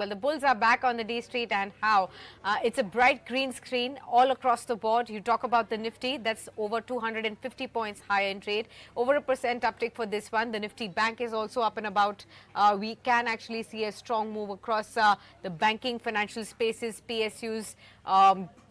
Well, the bulls are back on the D Street, and how? It's a bright green screen all across the board. You talk about the Nifty, that's over 250 points higher in trade, over a percent uptick for this one. The Nifty Bank is also up and about. We can actually see a strong move across the banking, financial spaces, PSUs,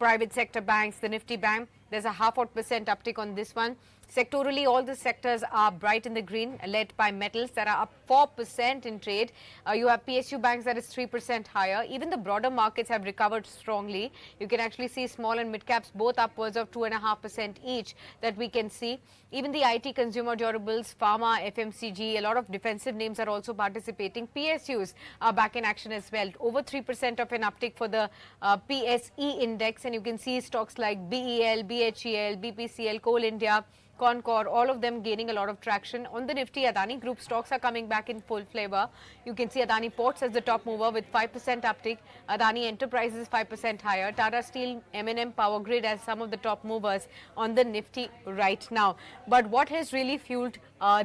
private sector banks, the Nifty Bank. There's a 0.5% uptick on this one. Sectorally, all the sectors are bright in the green, led by metals that are up 4% in trade. You have PSU banks that is 3% higher. Even the broader markets have recovered strongly. You can actually see small and mid caps both upwards of 2.5% each that we can see. Even the IT, consumer durables, pharma, FMCG, a lot of defensive names are also participating. PSUs are back in action as well. Over 3% of an uptick for the PSE index, and you can see stocks like BEL, BHEL, BPCL, Coal India, Concord, all of them gaining a lot of traction. On the Nifty, Adani Group stocks are coming back in full flavor. You can see Adani Ports as the top mover with 5% uptick. Adani Enterprises 5% higher. Tata Steel, M&M Power Grid as some of the top movers on the Nifty right now. But what has really fueled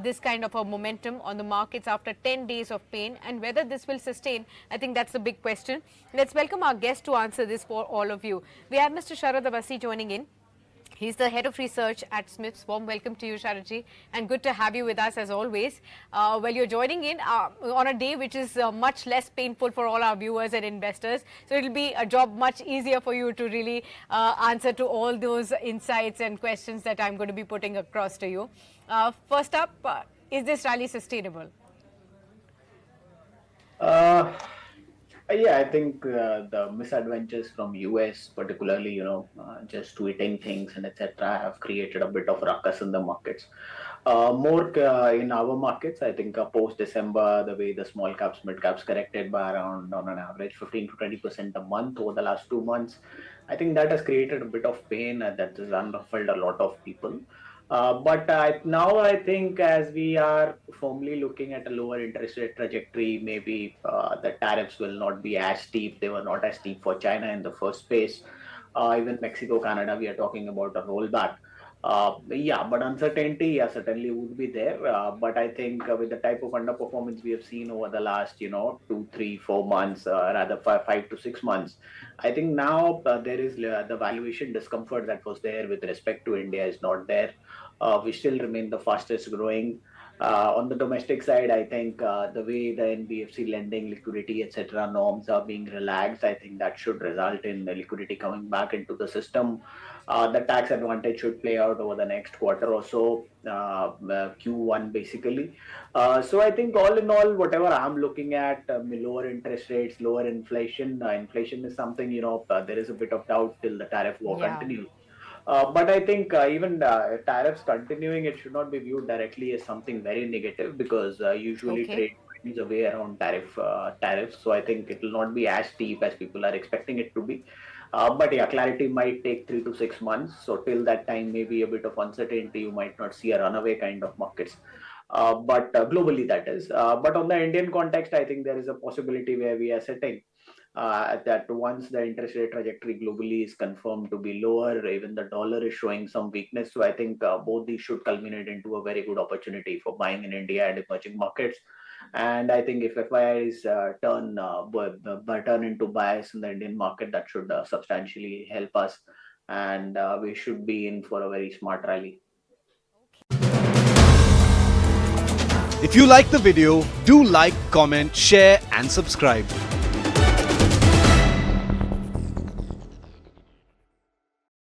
this kind of a momentum on the markets after 10 days of pain, and whether this will sustain, I think that's the big question. Let's welcome our guest to answer this for all of you. We have Mr. Sharad Avasthi joining in. He's the head of research at SMIFS. Warm welcome to you, Sharadji, and good to have you with us as always. Well, you're joining in on a day which is much less painful for all our viewers and investors. So it'll be a job much easier for you to really answer to all those insights and questions that I'm going to be putting across to you. First up, is this rally sustainable? Yeah, I think the misadventures from US, particularly, just tweeting things and etc., have created a bit of ruckus in the markets. More in our markets, I think post December, the way the small caps, mid caps corrected by around on an average 15 to 20% a month over the last 2 months, I think that has created a bit of pain that has unruffled a lot of people. But now I think as we are firmly looking at a lower interest rate trajectory, maybe the tariffs will not be as steep. They were not as steep for China in the first place. Even Mexico, Canada, we are talking about a rollback. But uncertainty, certainly would be there. But I think with the type of underperformance we have seen over the last, 2, 3, 4 months, rather 5 to 6 months, I think now there is the valuation discomfort that was there with respect to India is not there. We still remain the fastest growing. On the domestic side, I think the way the NBFC lending, liquidity, etc. norms are being relaxed, I think that should result in the liquidity coming back into the system. The tax advantage should play out over the next quarter or so, Q1 basically. So I think all in all, whatever I'm looking at, lower interest rates, lower inflation. Inflation is something, there is a bit of doubt till the tariff war continues. But I think even tariffs continuing, it should not be viewed directly as something very negative because usually trade finds a way around tariffs. So I think it will not be as steep as people are expecting it to be. But yeah, clarity might take 3 to 6 months. So till that time, maybe a bit of uncertainty. You might not see a runaway kind of markets. But globally, that is. But on the Indian context, I think there is a possibility where we are sitting. That once the interest rate trajectory globally is confirmed to be lower, even the dollar is showing some weakness. So I think both these should culminate into a very good opportunity for buying in India and emerging markets. And I think if FIIs turn into buyers in the Indian market, that should substantially help us. And we should be in for a very smart rally. If you like the video, do like, comment, share and subscribe.